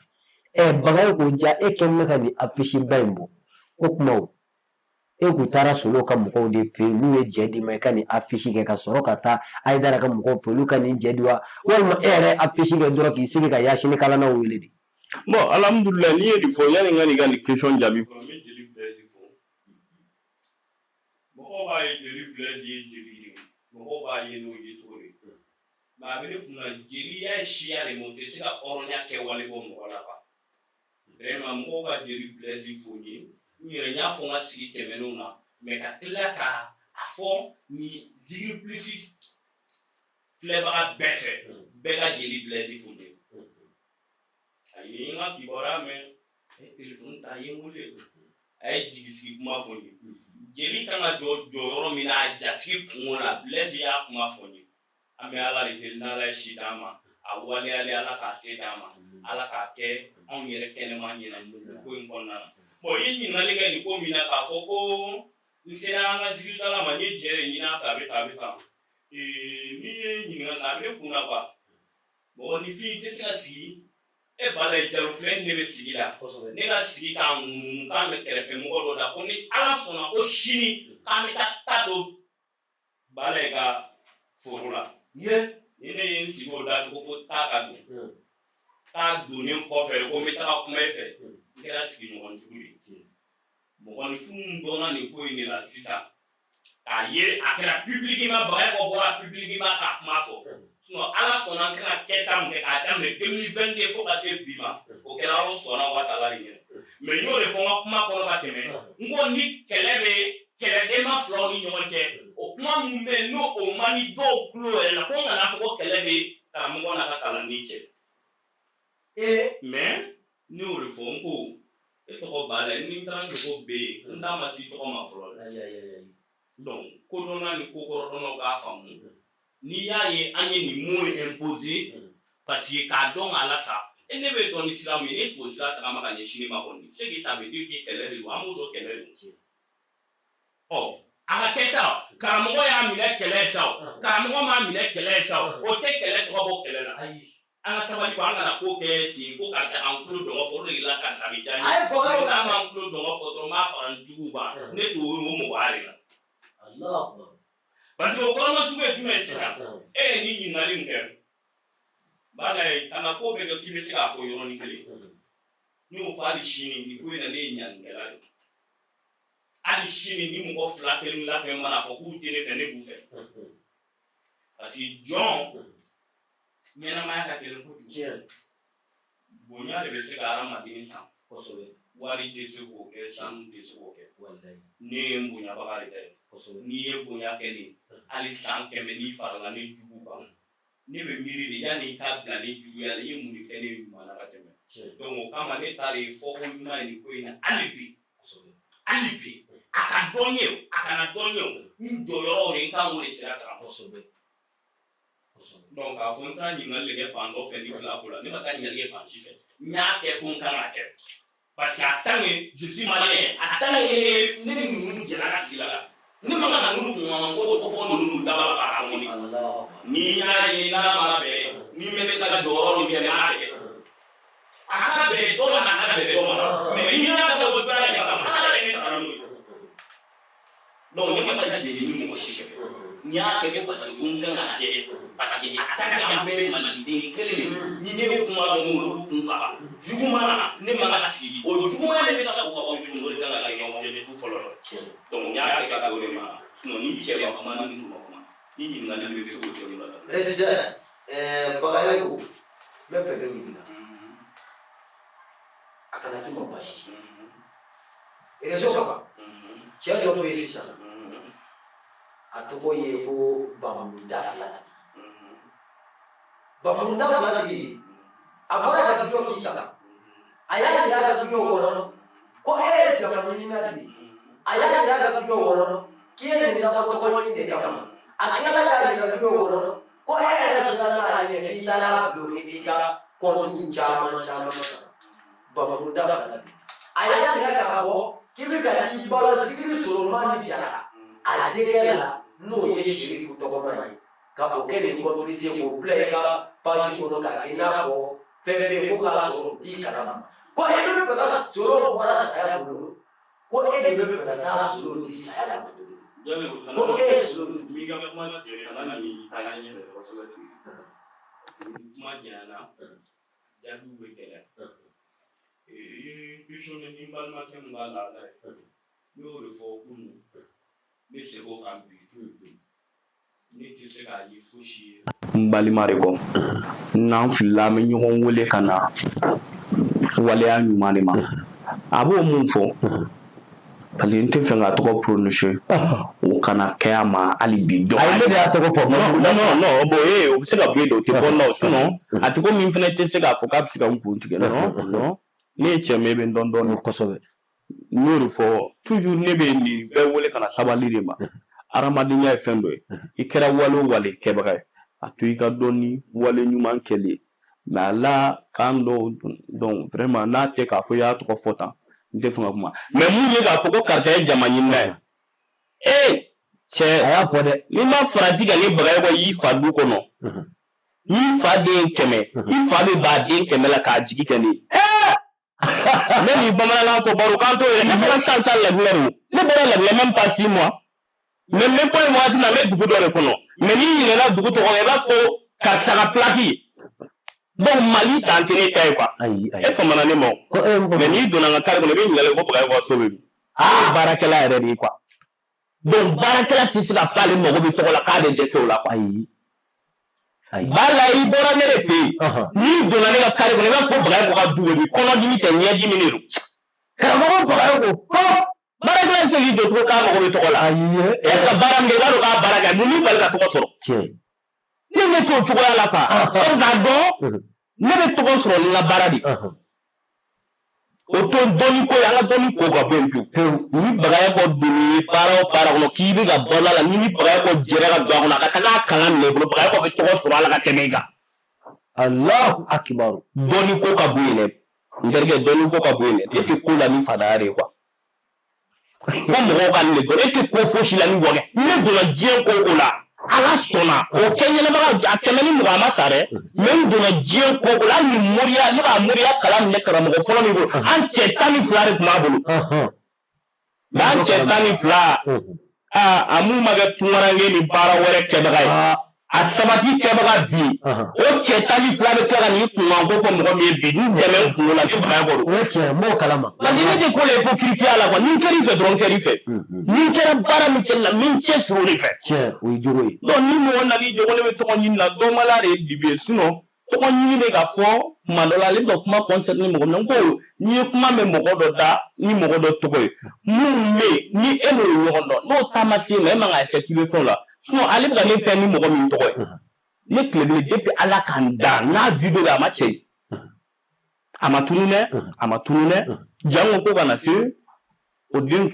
Bagayogo ja e kɛlen bɛ ka nin affiche ba in bɔ o kuma e kun taara Solo ka mɔgɔw de fɛ yen n'u ye jɛ d'i ma i ka nin affiche kɛ ka sɔrɔ ka taa Hayidara ka mɔgɔw fɛ olu ka nin jɛ di wa walima e yɛrɛ affiche kɛ dɔrɔn k'i sigi ka Yasini kalannaw wele de bon alhamdulilayi n'i ye nin fɔ yanni n ka nin ka nin question jaabi fɔlɔ n bɛ jeli Blaise fɔ mɔgɔw b'a ye jeli Blaise ye jeli de mɔgɔw b'a ye n'o ye cogo de mais a bɛ ne kunna jeliya ye siya de ma o tɛ se ka hɔrɔnya kɛwale bɔ mɔgɔ la quoi vraiment mɔgɔw ka jeli Blaise fɔ n ye n yɛrɛ n y'a fɔ n ka sigi tɛmɛnenw na mais ka tila ka a fɔ nin Zigiri Plus filɛbaga bɛɛ fɛ bɛɛ ka jeli Blaise fɔ n ye ye n ka kibaruya mɛn a ye telefɔni ta a ye n wele a ye jigisigi kuma fɔ n ye jeli kan ka jɔ yɔrɔ min na a jatigi kungo la Blaise y'a kuma fɔ n ye an bɛ ala de deli n'ala ye si d'an ma a waleyalen ala k'a se d'an ma ala k'a kɛ anw yɛrɛ kɛnɛma ɲɛna nin ko in kɔnɔna na bon i ye ɲininkali kɛ nin ko min na k'a fɔ ko n sera an ka zikiridala ma n ye jɛ de ɲini a fɛ a bɛ tan n'i ye ɲininkali la a bɛ ne kun na quoi bon ni fin tɛ se ka sigi e Balayi Jalo filɛ nin ne bɛ sigi la ne ka sigi k'a ŋunu k'an bɛ kɛrɛfɛ mɔgɔ dɔ da ko ni ala sɔnna ko sini k'an bɛ taa don Balayi ka foro la ni ne ye n sigi o da fɛ ko fo taa ka don taa donnen kɔfɛ ko n bɛ taga kuma e fɛ n kɛra sigiɲɔgɔn jugu de mɔgɔninfin dɔnna nin ko in de la sisan k'a ye a kɛra publiquement Bagayogo bɔra publiquement k'a kuma fɔ sinon ala sɔnna an kan ka kɛta min kɛ k'a daminɛ 2022 fo ka se bi ma o kɛra ala sɔnna wa taala de ɲɛna mais n y'o de fɔ n ka kuma kɔnɔ ka tɛmɛ n ko ni kɛlɛ bɛ kɛlɛdenma filaw ni ɲɔgɔn cɛ o kuma min bɛ yen n'o o man di dɔw tulo yɛrɛ la ko n kana fɔ ko kɛlɛ bɛ karamɔgɔ n'a ka kalanden cɛ mais ne y'o de fɔ n ko e tɔgɔ Balayi ni n taara n jogo bɛ yen n t'a ma si tɔgɔ ma fɔlɔ dɛ donc kodɔnna ni kokɔrɔdɔnnaw k'a faamu n'i y'a ye an ye nin mot imposé parce que k'a dɔn k'a la sa e ne bɛ dɔn ni sira min ye ne t'o sira tagama ka ɲɛsin ne ma kɔni ce qui ça veut dire que kɛlɛ de don an b'o dɔn kɛlɛ de don ɔ a ka kɛ sa karamɔgɔ y'a minɛ kɛlɛ sa karamɔgɔ m'a minɛ kɛlɛ sa o tɛ kɛlɛ tɔgɔ bɔ kɛlɛ la an ka sabali ko an kana ko kɛ ten ko karisa an tulo dɔn fɔ o de la karisa bɛ diya n ye n'a m'an tulo dɔn fɔ dɔrɔn n b'a fara n jugu ban ne t'o o mɔgɔya de la. Parce que o kɔrɔma sugu ye jumɛn ye sisan e ye nin ɲininkali min kɛ Balayi kana ko bɛ kɛ k'i bɛ se k'a fɔ yɔrɔnin kelen n y'o fɔ hali sini nin ko in na ne ye ɲaninkɛla de hali sini ni mɔgɔ fila kelen fɛn mana fɔ k'u tɛ ne fɛ ne b'u fɛ parce que jɔn ɲɛnamaya ka gɛlɛn kojugu bonya de bɛ se ka hadamaden san kosɛbɛ wari tɛ se k'o kɛ sanu tɛ se k'o kɛ ne ye n bonyabaga de ta ye n'i ye bonya kɛ ne hali san 100 n'i farala ne jugu kan ne bɛ miiri de yanni i ka bila ne juguya la i ye mun de kɛ ne ɲuman na ka tɛmɛ donc o kama ne taara ye fɔ ko ɲuman ye nin ko in na hali bi a ka dɔn ye a kana dɔn ye n jɔyɔrɔ de n kan k'o de sira ta kosɛbɛ donc k'a fɔ n ka ɲininkali de kɛ fan dɔ fɛ ni fila ko la ne ma taa ɲininkali kɛ fan si fɛ n y'a kɛ ko n kan k'a kɛ parce que a tant que je suis malien a tant que ne ni ninnu jɛra ka sigi la ne ma kan ka ninnu kun ko fɔ ninnu daba la k'a fɔ ni y'a ye n'a ma bɛn ni mɛ ne ka jɔyɔrɔ min kɛ ne b'a kɛ a ka bɛn dɔ ma a ka bɛn dɔ ma mais ni y'a kɛ o dɔ y'a kɛ kama ala yɛrɛ ne taara n'o ye donc ne ma taa jeli ni mɔgɔ si fɛ n'i y'a kɛ parce que ko n kan ka kɛ parce que a tant que an bɛɛ ye maliden kelen de ni ne bɛ kuma dɔn n'olu kun kan juguma ne man ka sigi o juguma ne bɛ se ka o ka jugu o de kan ka kɛ ɲɔgɔn cɛ du fɔlɔ donc n y'a kɛ ka o de ma sinon ni cɛ b'a kuma ni muso ma kuma ni ɲininkali bɛ se k'o cɛ o la. Sisan Bagayogo n bɛ fɛ ka ɲininka a kana k'i ma baasi réseau kan cɛ dɔ bɛ yen sisan a tɔgɔ ye ko Bamunda Filatigi Bamunda Filatigi a bɔra ka video k'i kan a y'a jira a ka video kɔnɔ ko e ye jamana ɲinina de ye a y'a jira a ka video kɔnɔ k'i ye nin dabɔ tɔgɔɲini de kama a tilala k'a jira video kɔnɔ ko e yɛrɛ siranna k'a ɲɛ k'i taara bloquer i ka compte caman kan Bamunda Filatigi a y'a jira k'a fɔ k'i bɛ ka t'i balo zikiri Solomani Jara a denkɛ la n'o ye Sherifu tɔgɔma ye ka o kɛ nin complice k'o bila i ka page kɔnɔ k'a kɛ i n'a fɔ fɛn bɛ yen ko k'a sɔrɔ o t'i kalama ko e bɛ fɛ ka Solo bɔra saya bolo ko e de bɛ fɛ ka taa Solo di saya bolo ko e ye Solo di. N'i ka kuma jɛlen ala na ni taa ɲɛfɛ kosɛbɛ kuma jɛnna jaabiw bɛ gɛlɛya question ni n balimakɛ min b'a la ala ye n y'o de fɔ kunun ne segin o kan bi ne tɛ se k'a ye fosi ye n balima de kɔ n'an filila an bɛ ɲɔgɔn wele ka na waleya ɲuman de ma a b'o mun fɔ parce que inte fɛn ka tɔgɔ prononcer o kana kɛ a ma hali bi dɔn ayi ne de y'a tɔgɔ fɔ non bon o bɛ se ka bɔ yen de o tɛ fɔ non sinon a tɔgɔ min fɛnɛ tɛ se k'a fɔ k'a bɛ se ka n kun tigɛ non ne ye cɛ min ye bɛ n dɔn dɔɔni kosɛbɛ n'o de fɔ toujours ne bɛ nin bɛɛ wele ka na sabali de ma hadamadenya ye fɛn dɔ ye i kɛra wale o wale kɛbaga ye a to i ka dɔn ni wale ɲuman kɛli ye mais a la kan dɔw donc vraiment n'a tɛ k'a fɔ i y'a tɔgɔ fɔ tan n tɛ fɛn ka kuma mais mun ye k'a fɔ ko karisa ye jama ɲinina ye cɛ a y'a fɔ dɛ n'i ma farati ka ni bagayogo y'i fa du kɔnɔ n'i fa den 100 i fa bɛ ba den 100 la k'a jigi kɛ ne ye ne ni bamanankan fɔ baro kan to ye ne bɔra san laginɛ de ne bɔra laginɛ même pas 6 mois mais même pas waati na n bɛ dugu dɔ de kɔnɔ mais n'i ɲinɛna dugu tɔgɔ la i b'a fɔ karisa ka pilaki donc Mali dan tɛ ne ta ye quoi e famana ne ma mais n'i donna n ka kari kɔnɔ i bɛ ɲininkali ko bagayogo so bɛ min baarakɛla yɛrɛ de ye quoi donc baarakɛla tɛ se ka fɔ k'ale mago bɛ tɔgɔ la k'a bɛ dɛsɛ o la quoi bala i bɔra ne de fɛ yen n'i donna ne ka kari kɔnɔ i b'a fɔ bagayogo ka du bɛ min kɔnɔdimi tɛ ɲɛdimi de don karamɔgɔ bagayogo baarakɛla tɛ se k'i jɔ cogo k'a mago bɛ tɔgɔ la e ka baara min kɛ i b'a dɔn k'a baara kɛ mun b'i bali ka tɔgɔ sɔrɔ ne ɲɛ t'o cogoya la quoi donc k'a dɔn ne bɛ tɔgɔ sɔrɔ ni n ka baara de o to dɔnni ko ye an ka dɔnni ko ka bɔ yen pewu ni bagayogo donni baara o baara kɔnɔ k'i bɛ ka balo a la ni bagayogo jɛra ka don a kɔnɔ a ka taa a kalan minɛ i bolo bagayogo bɛ tɔgɔ sɔrɔ a la ka tɛmɛ i kan Allahu akibaru dɔnni ko ka bon yen dɛ n terikɛ dɔnni ko ka bon yen dɛ e tɛ ko la ni fadaya de ye quoi fo mɔgɔw ka nin de dɔn e tɛ ko fosi la ni wɔgɛ ne donna diɲɛ ko o ko la ala sɔnna o kɛ ɲɛnɛbaga a tɛmɛ ni mɔgɔ a ma sa dɛ mais n donna diɲɛ ko o ko la hali ni moriya ne b'a moriya kalan minɛ karamɔgɔ fɔlɔ min bolo an cɛ 12 de tun b'a bolo mais an cɛ 12 a mun ma kɛ tunkaranke ni baara wɛrɛ kɛbaga ye a sabati kɛbaga bi o cɛ 12 bɛ tila ka n'i kunkan ko fɔ mɔgɔ min ye bi ni dɛmɛ n kungo la ni bagayogo don o ye tiɲɛ m'o kalama parce que ne tɛ ko la hypocrisie la quoi ni n kɛr'i fɛ dɔrɔn n kɛr'i fɛ ni n kɛra baara min kɛli la n bɛ n cɛ siri o de fɛ tiɲɛ o ye jogo ye donc ni mɔgɔ nan'i jɔ ko ne bɛ tɔgɔ ɲini na dɔnbaliya de ye bibi ye sinon tɔgɔ ɲini bɛ ka fɔ tuma dɔ la ale bɛ ka kuma concerne mɔgɔ min na n ko n'i ye kuma mɛn mɔgɔ dɔ da ni mɔgɔ dɔ tɔgɔ ye mun bɛ yen ni e n'o ye ɲɔgɔn dɔn n'o taa ma se ma e man ka essayer k'i bɛ fɛn o la sinon ale bɛ ka ne fɛn ni mɔgɔ min tɔgɔ ye ne tile kelen depuis ala k'an da n'a video bɛ a ma cɛ a ma tunu dɛ jango ko ka na se o den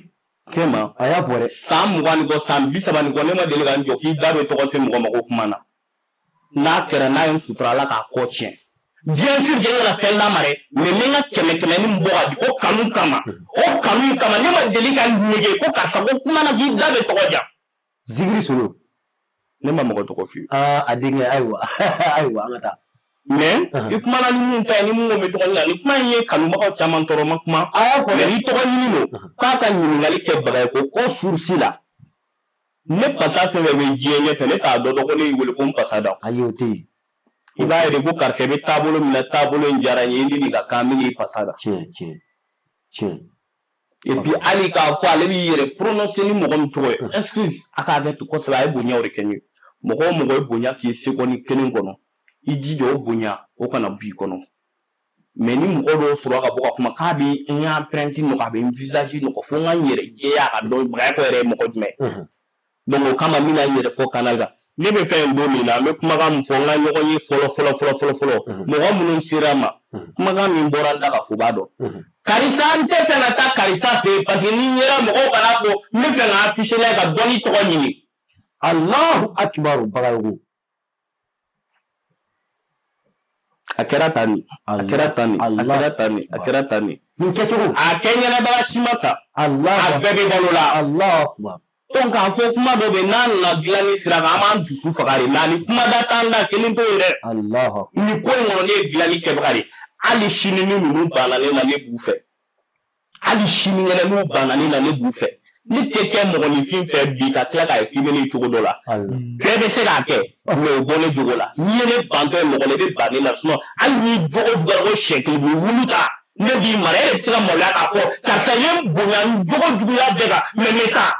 kɛ ma a y'a fɔ dɛ san 20 ni kɔ san 30 ni kɔ ne ma deli ka n jɔ k'i da bɛ tɔgɔ se mɔgɔ ma ko kuma na n'a kɛra n'a ye n sutura ala k'a kɔ tiɲɛ bien sûr jɛn kana fɛn d'a ma dɛ mais ne ka kɛmɛ ni bɔ ka di ko kanu kama o kanu kama ne ma deli ka nege ko karisa ko kuma na k'i da bɛ tɔgɔ ja Zigiri Solo ne ma mɔgɔ tɔgɔ f'i ye a denkɛ ayiwa ayiwa an ka taa mais i kumana ni mun ta ye ni mun bɛ tɔgɔ ɲini ni kuma in ye kanubagaw caman tɔɔrɔ ma kuma a y'a fɔ mais ni tɔgɔ ɲini don k'a ka ɲininkali kɛ bagayogo ko source la ne pasa fɛn fɛn bɛ diɲɛ ɲɛfɛ ne t'a dɔn ko ne y'i wele ko n pasa da ayi o tɛ yen i b'a ye de ko karisa i bɛ taabolo min na taabolo in diyara n ye ni nin ka kan n bɛ n'i pasa da tiɲɛ et puis hali k'a fɔ ale b'i yɛrɛ prononcer ni mɔgɔ min tɔgɔ ye excuse a k'a hakɛ to kosɛbɛ a ye bonya o de kɛ n ye mɔgɔ o mɔgɔ ye bonya k'i seconde 1 kɔnɔ i jija o bonya o kana b'i kɔnɔ mais ni mɔgɔ dɔw sɔrɔ ka bɔ ka kuma k'a bɛ n ka empreinte nɔgɔ a bɛ n visage nɔgɔ fo n ka n yɛrɛ jɛya ka dɔn bagayogo yɛrɛ ye mɔgɔ jumɛn donc o kama n bɛna n yɛrɛ fɔ canal kan ne bɛ fɛn don min na an bɛ kumakan min fɔ n ka ɲɔgɔn ye fɔlɔ mɔgɔ minnu sera ma kumakan min bɔra n da ka fɔ b'a dɔn karisa n tɛ fɛ ka taa karisa fɛ yen parce que ni n yera mɔgɔw kana fɔ n bɛ fɛ ka afficher n'a ye ka dɔnni tɔgɔ ɲini Allahu akibaru bagayogo a kɛra tan nin a kɛra tan nin a kɛra tan nin a kɛra tan nin nin kɛcogo a kɛ ɲɛnabaga si ma sa a bɛɛ bɛ balo la Allahu akibaru donc k'a fɔ kuma dɔ bɛ n'a nana dilanni sira kan an b'an dusu faga de nka ni kuma da t'an da kelen t'o ye dɛ nin ko in kɔnɔ ne ye dilanni kɛbaga de hali sini ni ninnu banna ne na ne b'u fɛ hali sini ŋɛnɛ n'u banna ne na ne b'u fɛ ne tɛ kɛ mɔgɔninfin fɛ bi ka tila k'a k'i bɛ ne cogo dɔ la bɛɛ bɛ se k'a kɛ mais o bɔ ne jogo la n'i ye ne bantɔ ye mɔgɔ la i bɛ ban ne la sinon hali n'i jogo juguyara ko siɲɛ kelen bɛ wulu ta ne b'i mara e de bɛ se ka maloya k'a fɔ karisa ye bonya jogo juguya bɛɛ kan mais ne ta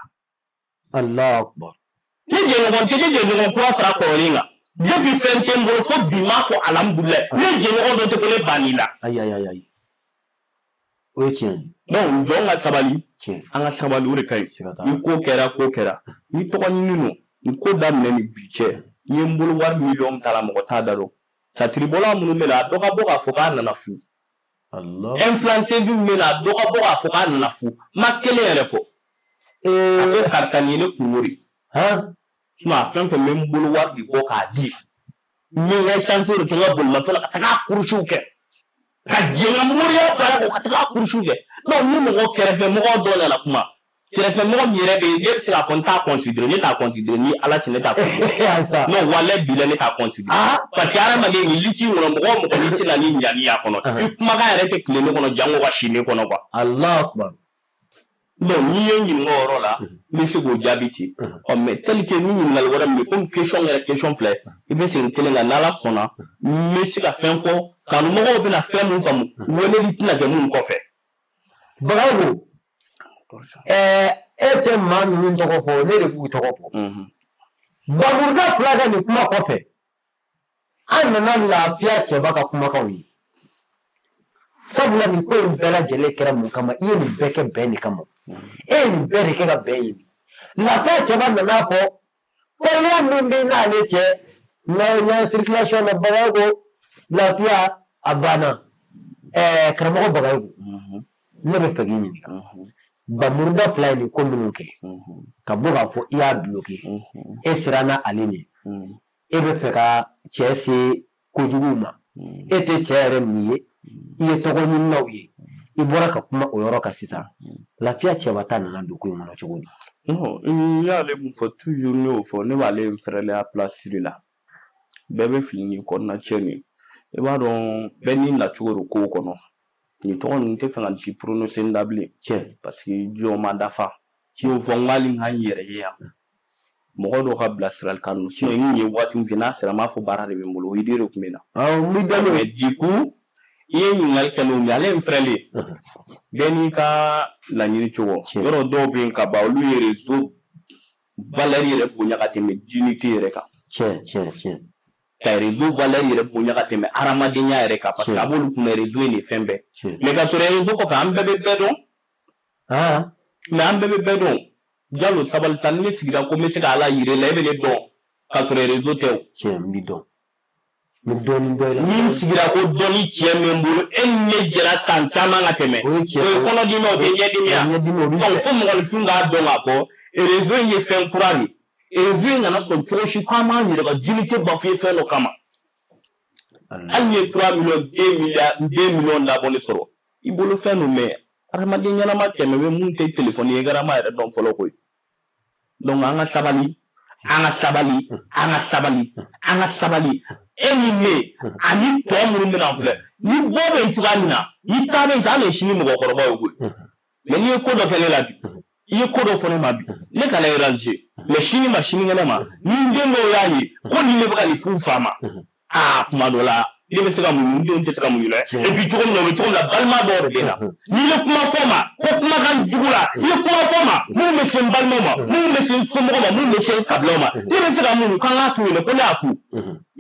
Allahu akbar ne jɛɲɔgɔn tɛ ne jɛɲɔgɔn kura fara kɔrɔlen kan depuis fɛn tɛ n bolo fo bi n b'a fɔ alhamdulilayi ne jɛɲɔgɔn dɔ tɛ ko ne ban n'i la ayi o tiɲɛ donc jɔn ka sabali an ka sabali o de ka ɲi ni ko kɛra ni tɔgɔ ɲini no ni ko daminɛ ni bi cɛ ni ye n bolo wari miliyɔn t'a la mɔgɔ t'a da dɔn satiribɔla minnu bɛ na a dɔ ka bɔ k'a fɔ k'a nana fu influenceurs bɛ na a dɔ ka bɔ k'a fɔ k'a nana fu ma kelen yɛrɛ fɔ a ko karisa nin ye ne kungo de a fɛn fɛn bɛ n bolo wari de bɔ k'a di min ka chance de kɛ n ka bolimafɛn la ka taga kurusiw kɛ ka diɲɛ ka moriya baara kɔ ka taga kurusiw kɛ ni mɔgɔ kɛrɛfɛ mɔgɔ dɔ nana kuma kɛrɛfɛ mɔgɔ min yɛrɛ bɛ yen ne bɛ se k'a fɔ n t'a considérer ne t'a considérer ni ala cɛ ne t'a considérer non walahi bilahi ne t'a considérer parce que hadamaden ni liti kɔnɔ mɔgɔ ni tɛna ni ɲani y'a kɔnɔ i kumakan yɛrɛ tɛ tile ne kɔnɔ jango ka si ne kɔnɔ quoi Allahu Akbar donc n'i ye n ɲininka o yɔrɔ la n bɛ se k'o jaabi ten mais tel que ni ɲininkali wɛrɛ min bɛ komi question yɛrɛ question filɛ i bɛ segin kelen kan n'ala sɔnna n bɛ se ka fɛn fɔ kanumɔgɔw bɛna fɛn mun faamu weleli tɛna kɛ mun kɔfɛ Bagayogo e tɛ maa ninnu tɔgɔ fɔ ne de b'u tɔgɔ fɔ Baburudar fila ka nin kuma kɔfɛ an nana lafiya cɛba ka kumakanw ye sabula nin ko in bɛɛ lajɛlen kɛra mun kama i ye nin bɛɛ kɛ bɛn de kama e ye nin bɛɛ de kɛ ka bɛn ɲini lafiya cɛba nana fɔ kɔnɔya min bɛ n'ale cɛ n'a circulation na Bagayogo lafiya a banna karamɔgɔ Bagayogo ne bɛ fɛ k'i ɲininka Baburudar fila ye nin ko minnu kɛ ka bɔ k'a fɔ i y'a bloqué e siranna ale ɲɛ e bɛ fɛ ka cɛ se kojuguw ma e tɛ cɛ yɛrɛ min ye i ye tɔgɔ ɲininaw ye i bɔra ka kuma o yɔrɔ kan sisan lafiya cɛba ta nana don ko in kɔnɔ cogo di n y'ale mun fɔ toujours ne y'o fɔ ne b'ale fɛrɛlaya place de la bɛɛ bɛ fili ni kɔnɔna cɛ nin i b'a dɔn bɛɛ n'i nacogo don kow kɔnɔ nin tɔgɔ ninnu tɛ fɛ ka ci prononcer n da bilen parce que jɔn ma dafa y'o fɔ n k'ale ka n yɛrɛ ye yan mɔgɔ dɔw ka bilasiralikan ninnu sinon n ye waati min fɛ n'a sera n b'a fɔ baara de bɛ n bolo o idée de tun bɛ na mais du coup i ye ɲininkali kɛ n'o min ale ye n fɛrɛlen bɛɛ n'i ka laɲini cogo yɔrɔ dɔw bɛ yen ka ban olu ye réseau valeur yɛrɛ bonya ka tɛmɛ dignité yɛrɛ kan ka réseau valeur yɛrɛ bonya ka tɛmɛ hadamadenya yɛrɛ kan parce que a b'olu kunna réseau ye nin fɛn bɛɛ mais ka sɔrɔ réseau kɔfɛ an bɛɛ bɛ bɛɛ dɔn mais an bɛɛ bɛ bɛɛ dɔn Jalo sabali sa ni ne sigira ko n bɛ se ka ala yir'e la e bɛ ne dɔn ka sɔrɔ réseau tɛ o n b'i dɔn ni sigira ko dɔnni tiɲɛ bɛ n bolo e ni ne jɛra san caman ka tɛmɛ o ye kɔnɔdimi o tɛ ɲɛdimi donc fo mɔgɔninfin k'a dɔn k'a fɔ réseau in ye fɛn kura de ye réseau in nana sɔn cogo si k'an b'an yɛrɛ ka dignité bafoué fɛn dɔ kama hali ni ye 3 millions 2 millions labɔli sɔrɔ i bolo fɛn don mais hadamaden ɲɛnama tɛmɛ bɛ mun tɛ téléphone ye garama yɛrɛ dɔn fɔlɔ koyi donc an ka sabali e ni ne ani tɔ minnu bɛna filɛ ni bɔ bɛ cogoya min na ni taa bɛ taa ale sini mɔgɔkɔrɔba ye koyi mais n'i ye ko dɔ kɛ ne la bi i ye ko dɔ fɔ ne ma bi ne kana réaliser mais sini ma sinikɛnɛ ma ni n den dɔw y'a ye ko ni ne bɛ ka nin f'u fa ma kuma dɔ la ne bɛ se ka mun denw tɛ se ka mun yɛrɛ et puis cogo min na o bɛ cogo min na balima dɔw de bɛ na n'i ye kuma fɔ ma ko kumakan jugu la i ye kuma fɔ ma minnu bɛ se n balimaw ma minnu bɛ se n somɔgɔw ma minnu bɛ se n kabilaw ma ne bɛ se ka mun k'an k'a to yen ko ne y'a ku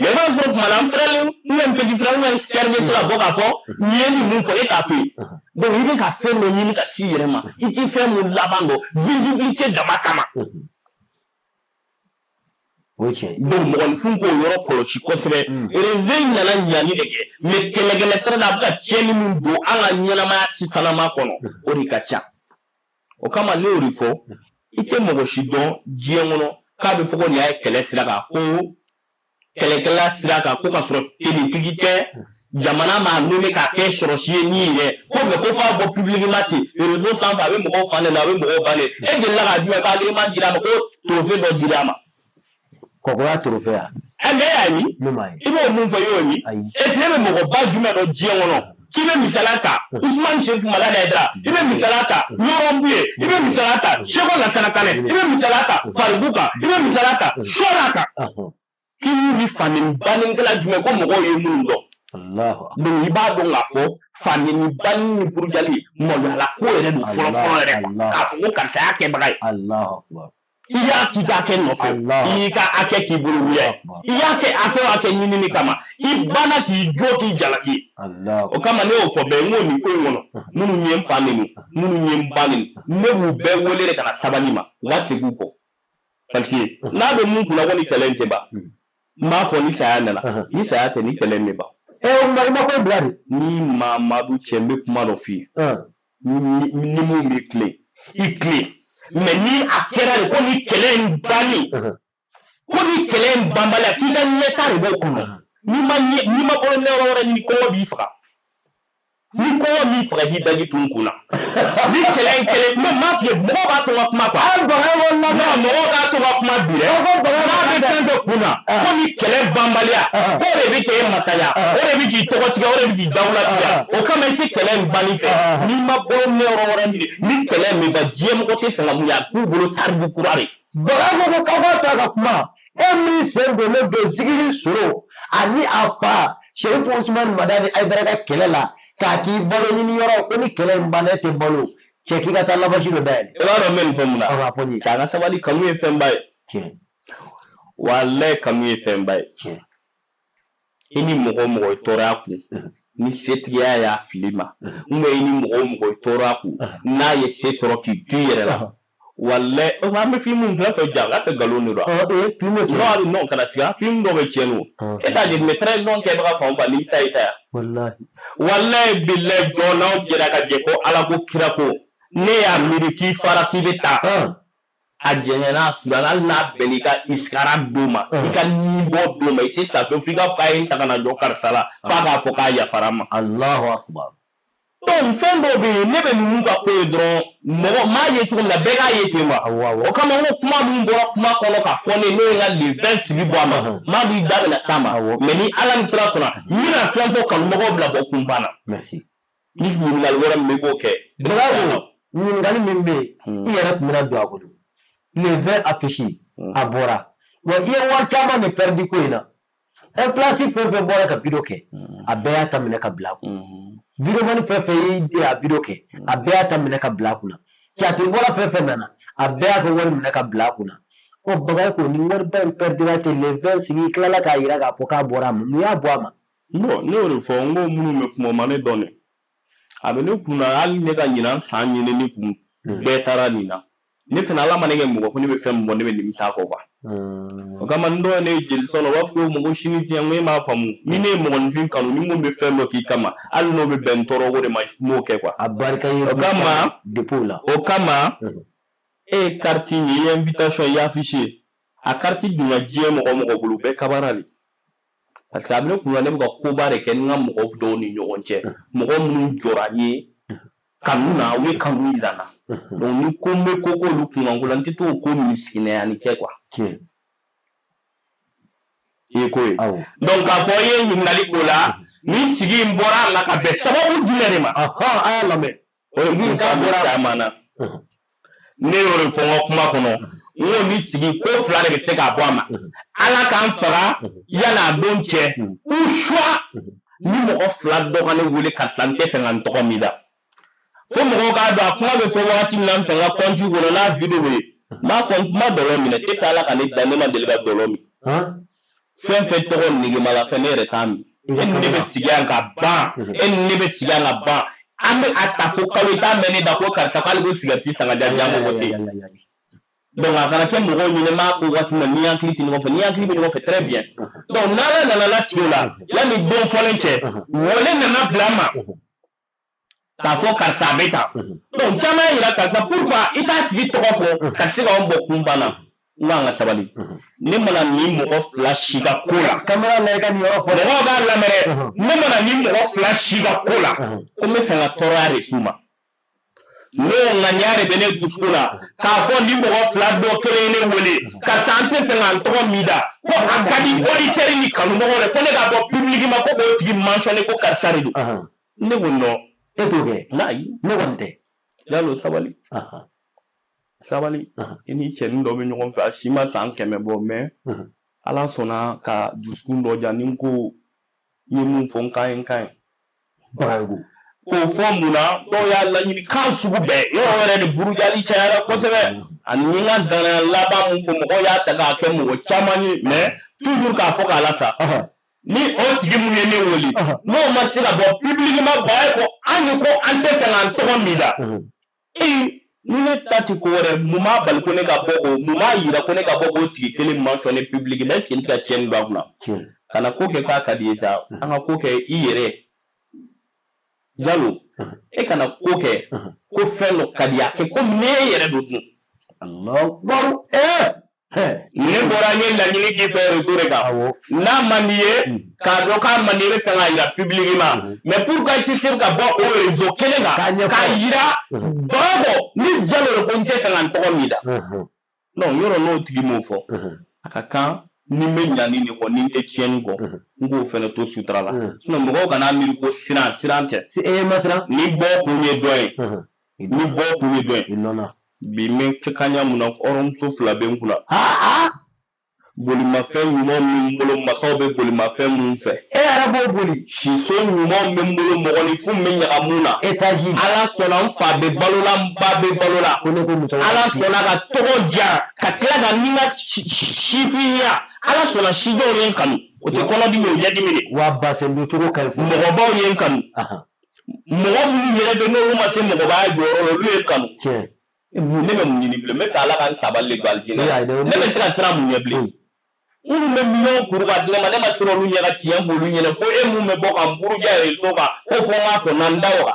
mais i b'a sɔrɔ tuma la n fɛrɛlen ou bien petit frère ou bien sœur bɛ se ka bɔ k'a fɔ nin ye nin mun fɔ e k'a to yen donc i bɛ ka fɛn dɔ ɲini ka s'i yɛrɛ ma i tɛ fɛn mun laban dɔn visibilité dama kama donc mɔgɔninfin k'o yɔrɔ kɔlɔsi kosɛbɛ réseau in nana ɲani de kɛ mais kɛmɛ sara la a bɛ ka tiɲɛni min don an ka ɲɛnamaya sifanama kɔnɔ o de ka ca o kama ne y'o de fɔ i tɛ mɔgɔ si dɔn diɲɛ kɔnɔ k'a bɛ fɔ ko nin y'a ye kɛlɛ sira kan ko kɛlɛkɛla sira kan ko ka sɔrɔ tenitigi tɛ jamana m'a nommé k'a kɛ sɔrɔsi ye ni yɛrɛ ko mais ko f'a bɔ publiquement ten réseau sanfɛ a bɛ mɔgɔw fan de la a bɛ mɔgɔw ban de e delila k'a jumɛn k'agrément dira a ma ko trophée dɔ dira a ma kɔkɔya trophée ya mais y'a ye i b'o mun fɔ i y'o ye et puis ne bɛ mɔgɔba jumɛn dɔn diɲɛ kɔnɔ k'i bɛ misaliya ta Ousmane Chérif Mala Haidara i bɛ misaliya ta Yɔrɔ Buye i bɛ misaliya ta Seko Lansana Kanɛ i bɛ misaliya ta Faribou kan i bɛ misaliya ta Sola kan k'i y'u ni fandeni banikɛla jumɛn ko mɔgɔw ye minnu dɔn donc i b'a dɔn k'a fɔ fandeni bani ni burujali maloyala ko yɛrɛ don fɔlɔ yɛrɛ k'a fɔ ko karisa y'a kɛbaga ye i y'a k'i ka hakɛ nɔfɛ i y'i ka hakɛ k'i bolo wuya i y'a kɛ hakɛ ɲinini kama i banna k'i jo k'i jalaki o kama ne y'o fɔ bɛɛ n ko nin ko in kɔnɔ minnu ye n fa nenu minnu ye n ba nenu ne b'u bɛɛ wele de ka na sabali ma u ka segin u kɔ parce que n'a bɛ mun kunna ko ni kɛlɛ in tɛ ban n b'a fɔ ni saya nana ni saya tɛ ni kɛlɛ in bɛ ban o ma ko bila de ni Mamadu cɛ n bɛ kuma dɔ f'i ye ni mun b'i tilen i tilen mais ni a kɛra de ko ni kɛlɛ in banni ko ni kɛlɛ in banbaliya k'i ka ɲɛta de b'o kɔnɔ n'i ma bolo ne yɔrɔ wɛrɛ ɲini kɔngɔ b'i faga ni kɔngɔ b'i faga i b'i daji tun kun na ni kɛlɛ in kɛlɛ mais m'a f'i ye mɔgɔw b'a to n ka kuma quoi mɔgɔw b'a to n ka kuma bi dɛ n'a bɛ fɛn fɛn kun na ko ni kɛlɛ banbaliya ko de bɛ k'e masaya o de bɛ k'i tɔgɔ tigɛ o de bɛ k'i dawula tigɛ o kama i tɛ kɛlɛ in banni fɛ n'i ma bolo ne yɔrɔ wɛrɛ ɲini ni kɛlɛ in bɛ ban diɲɛ mɔgɔ tɛ fɛ ka mun ye a k'u bolo taribu kura de Bagago ko k'aw ta ka kuma min sen donnen don Zigiri Soro ani a fa Sherifu Usman Madani Aidara ka kɛlɛ la k'a k'i balo ɲini yɔrɔ ko ni kɛlɛ in banna e tɛ balo cɛ k'i ka taa labasi dɔ dayɛlɛ i b'a dɔn n bɛ nin fɛn mun na cɛ an ka sabali kanu ye fɛnba ye walayi kanu ye fɛnba ye i ni mɔgɔ o mɔgɔ ye tɔɔrɔya kun ni setigiya y'a fili ma ou bien i ni mɔgɔ o mɔgɔ ye tɔɔrɔya kun n'a ye se sɔrɔ k'i to i yɛrɛ la walayi an bɛ film fɛn fɛn jan k'a fɛ nkalon de don non kana siga film dɔ bɛ tiɲɛ o e t'a jate mais 13 ans kɛbaga fan o fan nimisa y'i ta yan walayi bilayi jɔn n'aw jɛra ka jɛ ko Ala ko kira ko ne y'a miiri k'i fara k'i bɛ taa a jɛɲɛna sudan hali n'a bɛn'i ka iskara d'o ma i ka nibɔ d'o ma i tɛ sa f'i ka fa ye n ta ka na jɔ karisa la f'a k'a fɔ k'a yafara ma Allahu akbar donc fɛn dɔw bɛ yen ne bɛ ninnu ka ko ye dɔrɔn mɔgɔ m'a ye cogo min na bɛɛ k'a ye ten wa o kama n ko kuma min bɔra kuma kɔnɔ ka fɔ ne n'o ye n ka le 20 sigi bɔ a ma m'a dɔn i da bɛna s'a ma mais ni Ala ni kira sɔnna n bɛna fɛn fɔ kanubagaw bila bɔ kun banna merci ni ɲininkali wɛrɛ min bɛ k'o kɛ ɲininkali min bɛ yen i yɛrɛ tun bɛna don a kɔnɔ le 20 affiché a bɔra wa i ye wari caman de perdu ko in na inflation fɛn fɛn bɔra ka video kɛ a bɛɛ y'a ta minɛ ka bila a kun video mani fɛn fɛn y'i a video kɛ a bɛɛ y'a ta minɛ ka bila a kunna cɛtiri bɔra fɛn fɛn nana a bɛɛ y'a ka wari minɛ ka bila a kunna o Bagayogo ko ni wari ba in perdra ten le 20 sigi tilala k'a yira k'a fɔ k'a bɔra a ma mun y'a bɔ a ma bon ne y'o de fɔ n ko minnu bɛ kuma o ma ne dɔn dɛ a bɛ ne kunna hali ne ka ɲinan san ɲinini kun bɛɛ taara nin na ne fana Ala ma ne kɛ mɔgɔ ko ne bɛ fɛn min bɔ ne bɛ nimisa a kɔ quoi o kama n dɔn ne ye jeli sɔn o b'a fɔ ko mɔgɔ sini tɛ n ko e m'a faamu ni ne ye mɔgɔninfin kanu ni mun bɛ fɛn dɔ k'i kama hali n'o bɛ bɛn n tɔɔrɔ ko de ma n m'o kɛ quoi a barika ye o kama dépôt la o kama e ye carte in ye i ye invitation i y'a affiché a carte donna diɲɛ mɔgɔ o mɔgɔ bolo bɛɛ kabara de parce que a bɛ ne kunna ne bɛ ka koba de kɛ n ka mɔgɔ dɔw ni ɲɔgɔn cɛ mɔgɔ minnu jɔra n ye kanu na u ye kanu yira n na donc ni ko n bɛ ko k'olu kunkanko la n tɛ t'o ko misikinɛyani kɛ quoi i ye ko ye donc k'a fɔ i ye ɲininkali k'o la ni sigi in bɔra a la ka bɛn sababu jumɛn de ma a y'a lamɛn o ye k'a bɔra caman na ne y'o de fɔ n ka kuma kɔnɔ n ko ni sigi ko fila de bɛ se k'a bɔ a ma Ala k'an faga yan'a don cɛ ou soit ni mɔgɔ fila dɔ ka ne wele karisa n tɛ fɛ ka n tɔgɔ min da fo mɔgɔw k'a dɔn a kuma bɛ fɔ wagati min na n fɛ n ka compte kɔnɔ n'a video bɛ yen n b'a fɔ n kuma dɔlɔ minɛ depuis Ala ka ne da ne ma deli ka dɔlɔ min fɛn fɛn tɔgɔ negema la fɛn ne yɛrɛ t'a min e ni ne bɛ sigi yan ka ban e ni ne bɛ sigi yan ka ban an bɛ a ta fo kalo i t'a mɛn ne da ko karisa k'ale ko cigarette san ka di yan mɔgɔ tɛ donc a kana kɛ mɔgɔw ɲini n b'a fɔ waati min na ni hakili tɛ ɲɔgɔn fɛ ni hakili bɛ ɲɔgɔn fɛ très bien donc n'Ala nana lasigi o la yanni don fɔlen cɛ wale nana bila n ma k'a fɔ karisa a bɛ tan donc caman y'a yira karisa pourquoi i t'a tigi tɔgɔ fɔ ka se k'anw bɔ kun banna n ko an ka sabali ne mana ni mɔgɔ fila si ka ko la caméra la i ka nin yɔrɔ fɔ mɔgɔw k'a lamɛn dɛ ne mana ni mɔgɔ fila si ka ko la ko n bɛ fɛ ka tɔɔrɔya de s'u ma n'o ŋaniya de bɛ ne dusukun na k'a fɔ ni mɔgɔ fila dɔ kelen ye ne wele karisa an tɛ fɛ k'an tɔgɔ min da ko a ka di auditeur ni kanubagaw de ko ne k'a bɔ public ma ko k'o tigi mentionné ko karisa de don ne ko non e t'o kɛ n'ayi ne kɔni tɛ yalo sabali sabali i ni cɛnin dɔ bɛ ɲɔgɔn fɛ a si ma san 100 bɔ mais Ala sɔnna ka dusukun dɔ diya ni n ko n ye mun fɔ n kan ye Bagayogo k'o fɔ mun na dɔw y'a laɲini kan sugu bɛɛ yɔrɔ wɛrɛ de burujali cayara kosɛbɛ ani nga dana laba mun fo mɔgɔ y'a ta k'a kɛ mɔgɔ caman ye mais toujours k'a fɔ k'a la sa ni o tigi mun ye ne wele n'o ma se ka bɔ publiquement ba ko an ko an tɛ fɛ k'an tɔgɔ min da ni ne ta ti ko wɛrɛ mun b'a bali ko ne ka bɔ ko mun b'a yira ko ne ka bɔ k'o tigi kelen mentionné publiquement est-ce que n tɛ ka tiɲɛni don a kunna kana ko kɛ k'a ka di ye sa an ka ko kɛ i yɛrɛ Jalo e kana ko kɛ ko fɛn dɔ ka di a kɛ ko ne yɛrɛ don dun Allahu Akbar ne bɔra n ye laɲini k'i fɛ réseau de kan n'a man di ye k'a dɔn k'a man di i bɛ fɛ k'a yira publiquement mais pourquoi i tɛ se ka bɔ o réseau kelen kan k'a yira bɔgɔ ni Jalo de ko n tɛ fɛ ka n tɔgɔ min da non yɔrɔ n'o tigi m'o fɔ a ka kan ni n bɛ ɲani de kɔ ni n tɛ tiɲɛni kɔ n k'o fɛnɛ to sutura la sinon mɔgɔw kana miiri ko siran tɛ ni bɔ kun ye dɔ ye ni bɔ kun ye dɔ ye bi n bɛ kaɲa mun na hɔrɔnmuso 2 bɛ n kunna bolimafɛn ɲuman min bolo masaw bɛ bolimafɛn mun fɛ e yɛrɛ b'o boli siso ɲuman bɛ n bolo mɔgɔninfin bɛ ɲagamu na étage Ala sɔnna n fa bɛ balo la n ba bɛ balo la Ala sɔnna ka tɔgɔ diya ka tila ka ni n ka sifinya Ala sɔnna sidɔw ye n kanu o tɛ kɔnɔdimi o ɲɛdimi de wa basendo cogo ka ɲi mɔgɔbaw ye n kanu mɔgɔ minnu yɛrɛ bɛ n'olu ma se mɔgɔbaya jɔyɔrɔ la olu ye n kanu ne bɛ mun ɲini bilen n bɛ fɛ Ala ka n sabali don alijinɛ ne bɛ se ka siran mun ɲɛ bilen minnu bɛ miliyɔn kuru ka di ne ma ne ma se olu ɲɛ ka tiɲɛ fɔ olu ɲɛna ko e mun bɛ bɔ ka n buruja réseau kan ko fɔ n k'a fɔ na n da waga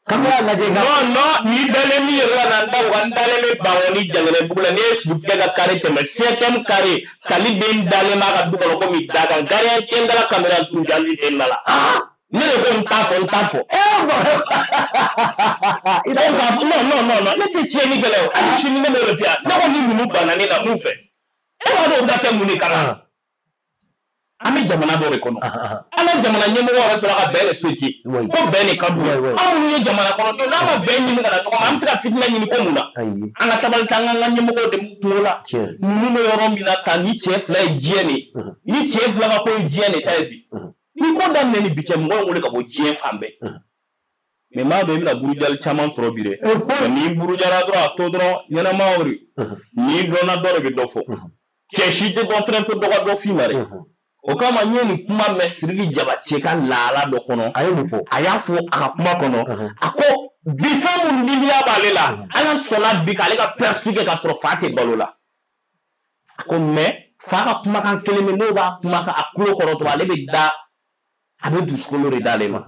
kamera lajɛ non ni dalen min yɛrɛ la na n da waga n dalen bɛ Bangɔni Janginɛbugu la ne ye Sirifukɛ ka carré tɛmɛ 7e carré Sali den dalen b'a ka du kɔnɔ komi daga gardien tɛ n dala caméra surveillance tɛ n dala ne de ko n t'a fɔ non ne tɛ tiɲɛni kɛlɛ o hali sini ne b'o de f'i ye ne ko ni ninnu banna ne na mun fɛ e b'a dɔn o ka kɛ mun de kama an bɛ jamana dɔ de kɔnɔ an ka jamana ɲɛmɔgɔ yɛrɛ sɔrɔ ka bɛn de souhaité ko bɛn de ka d'u ye an minnu ye jamana kɔnɔdenw n'a ma bɛn ɲini ka na ɲɔgɔn ma an bɛ se ka fitinɛ ɲini ko mun na an ka sabali ta an ka ɲɛmɔgɔw de kungo la ninnu bɛ yɔrɔ min na tan ni cɛ 2 ye diɲɛ de ni cɛ 2 ka ko ye diɲɛ de ta ye bi ni ko daminɛ ni bi cɛ mɔgɔw ye wele ka bɔ diɲɛ fan bɛɛ mais m'a dɔn i bɛna burujali caman sɔrɔ bi dɛ n'i burujara dɔrɔn a to dɔrɔn ɲɛnama o de n'i dɔnna dɔ de bɛ dɔ fɔ cɛ si tɛ dɔn fɛnɛ fo dɔ ka dɔ f'i ma dɛ o kama n ye nin kuma mɛn Sidiki Jabate ka lahala dɔ kɔnɔ a ye mun fɔ a y'a fɔ a ka kuma kɔnɔ a ko bi fɛn minnu dimiya b'ale la Ala sɔnna bi k'ale ka perce kɛ k'a sɔrɔ fa tɛ balo la a ko mais fa ka kumakan kelen min n'o b'a kumakan a tulo kɔrɔ dɔrɔn ale bɛ da a bɛ dusukolo de d'ale ma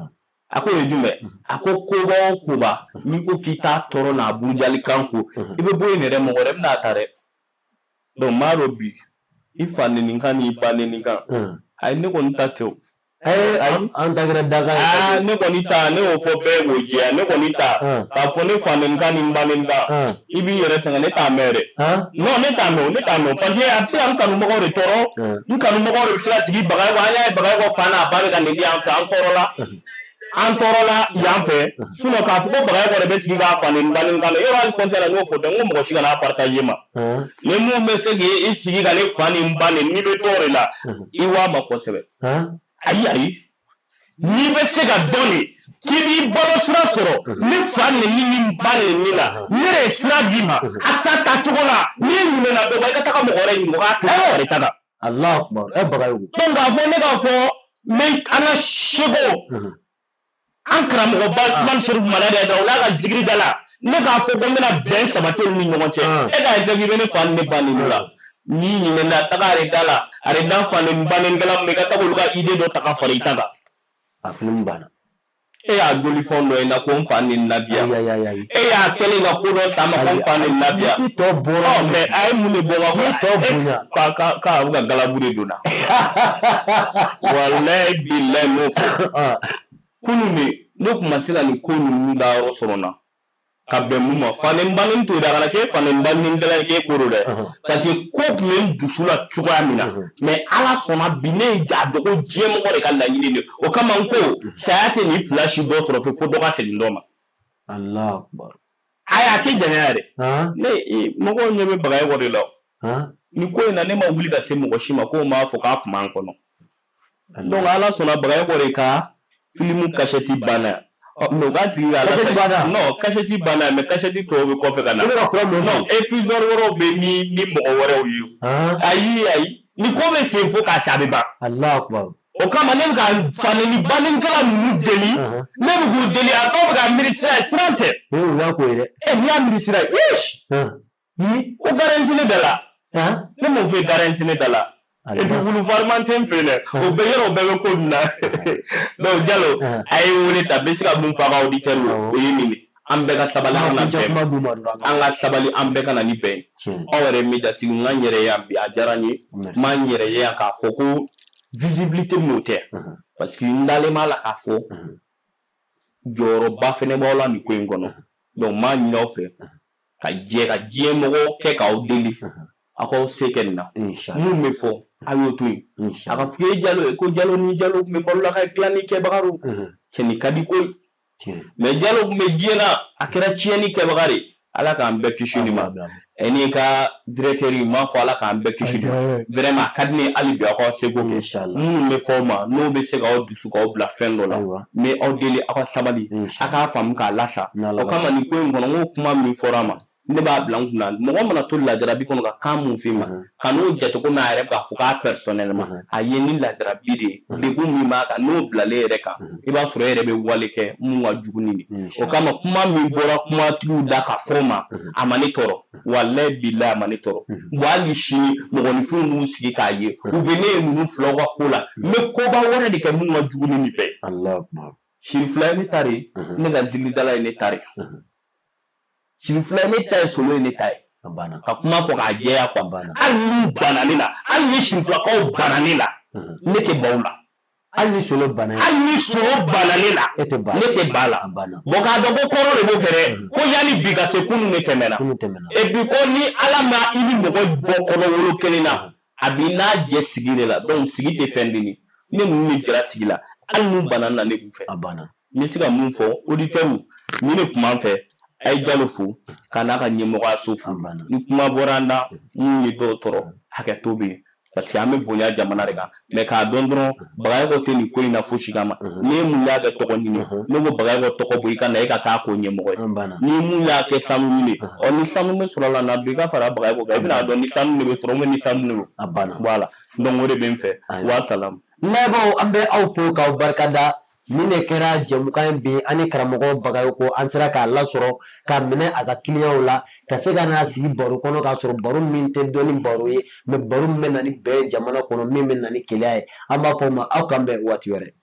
a ko o ye jumɛn a ko koba o koba n'i ko k'i t'a tɔɔrɔ n'a burujali kan ko i bɛ bɔ yen yɛrɛ mɔgɔ wɛrɛ bɛna ta dɛ donc m'a dɔn bi i fa nɛninkan n'i ba nɛninkan ayi ne kɔni ta tɛ o an ta kɛra daga ne kɔni ta ne y'o fɔ bɛɛ k'o jɛya ne kɔni ta k'a fɔ ne fa nɛninkan ni n ba nɛninkan i b'i yɛrɛ sɛgɛn ne t'a mɛn dɛ non ne t'a mɛn parce que a bɛ se ka n kanubagaw de tɔɔrɔ n kanubagaw de bɛ se ka sigi Bagayoko an y'a ye Bagayoko fa n'a ba bɛ ka nɛni yan fɛ an tɔɔrɔ la yan fɛ sinon k'a fɔ ko Bagayoko de bɛ sigi k'a fa nɛni ba nɛninkan na yɔrɔ hali conseil la n y'o fɔ dɛ n ko mɔgɔ si kana partager ma ni mun bɛ se k'i sigi ka ne fa ni n ba nɛni n'i bɛ dɔ de la i waa ma kosɛbɛ ayi n'i bɛ se ka dɔn de k'i b'i balo sira sɔrɔ ne fa nɛni ni n ba nɛni na ne de ye sira d'i ma a ta cogo la n'i ɲinɛna dɔ kan i ka taga mɔgɔ wɛrɛ ɲini o k'a to i ta kan Allahu Akbar Bagayoko donc k'a fɔ ne k'a fɔ n bɛ an ka seko an karamɔgɔba Usmane Sherifu Manadi Aidara o n'a ka zikiri da la ne k'a fɔ ko n bɛna bɛn sabati olu ni ɲɔgɔn cɛ e k'a essayer k'i bɛ ne fa ni ne ba nɛni la n'i ɲinɛna taga arrêt la arrêt fa ni ba nɛnikɛla min bɛ i ka taga olu ka idée dɔ ta ka fara i ta kan a film banna e y'a joli fɛn dɔ ye na ko n fa nɛni na bi yan e y'a kɛlen ka ko dɔ san ma ko n fa nɛni na bi yan i tɔ bɔra mais a ye mun de bɔ ka k'a bɛ ka galabu de donna walayi bilayi m'o fɔ kunun de ne tun ma se ka nin ko ninnu da yɔrɔ sɔrɔ n na ka bɛn mun ma fa ni n ba nɛni to yen dɛ a kana k'e fa ni n ba nɛnikɛla ye k'e ko don dɛ parce que ko tun bɛ n dusu la cogoya min na mais Ala sɔnna bi ne ye a dɔn ko diɲɛmɔgɔ de ka laɲini de o kama n ko saya tɛ nin 2 si dɔ sɔrɔ fo dɔ ka segin dɔ ma Allahu Akbar ayi a tɛ janya yɛrɛ ne mɔgɔw ɲɛ bɛ Bagayoko de la nin ko in na ne ma wuli ka se mɔgɔ si ma ko n b'a fɔ k'a tun b'an kɔnɔ donc Ala sɔnna Bagayoko de ka film cachette banna no ba sigi ala non cachette bana mais cachette to be ko fe kana non épisode woro be ni mo woro yi ayi ni ko be se fo ka sabe ba Allah akbar o kama ne ka fane ni banin kala mu deli ne bu deli a to ga ministre frante ya ko ire ni am ministre yes yi o garantie ne dala ne mo fe garantie ne dala et puis vous vraiment t'enfele o be yoro be ko na donc Diallo ay woni ta be sika mun fa ga auditeur o yimi ambe ka sabala na be anga sabali ambe kana ni be o were media ti nganyere ya bi ajarani manyere ya ka foko visibilité moteur parce que ndale mala ka fo joro ba fene bola ni ko ngono donc ma ni no fe ka je mo ke ka o deli ako sekenna mu me fo ayo tuyi aka fiye Diallo ko Diallo ni Diallo me bolla ka klani ke bagaru ceni kadi koy mais Diallo me jiena akira cieni ke bagari ala ka ambe kishuni ma eni ka directeur ma fo ala ka ambe kishuni vraiment kadni ali bi ako sego ke mu me fo ma no be se ka o dusu ka o bla fendo la mais o deli aka sabali aka fam ka lasa o kama ni ko ngono kuma mi forama ne ba blanc na mo mana to la jarabi kono ka kamu fima kanu jeto ko na re ka fuka personnellement ayeni la jarabi de ko mi ma ka no blale re ka e ba furo re be wale ke mu wa juguni o kama kuma mi bora kuma tiu da ka forma amani toro wallahi billahi amani toro wali shi mo woni fu mu sigi ka ye u be ne mu flo wa kola me ko ba wora de ke mu wa juguni ni be Allah akbar shi flani tari ne ga zigri dala ne tari si flane tay solo ni tay bana ka kuma fo ka je ya kwa bana ali bananina ali shi fla ko bananina ne ke bawla ali solo bananina ete bala ne ke bala bo ka do ko koro le bo kere ko yani biga se kunu ne temena e bi ko ni alama ili mo ko bo ko wolo kelina abina je sigile la donc sigite fendini ne mu ni jira sigila ali banana ne bu fe abana ni siga mun fo auditeur ni ne kuma fe ay Diallo fu kana ka nyemo ga sofu ni kuma boranda ni do toro hakato be parce que ame bonya jamana rega me ka dondro bagay ko teni ko ina fushi kama ni mu ya ga to ko ni no go bagay ko to ko bu ikana e ka ko nyemo ko ni mu ya ke samu ni o ni samu me sura na bi ka fara bagay ko ga bina do ni samu ni be sura ni samu ni abana voilà donc ore ben fe wa salam lebo ambe au po ka barkada mine kera jamukan bi ani karamogo bagayo ko ansira ka la soro ka mine aga client la ka se kana sigi baro kono ka soro baro min te doni baro ye me baro men nani be jamana kono min men nani kiliya amba fo ma akambe wati yore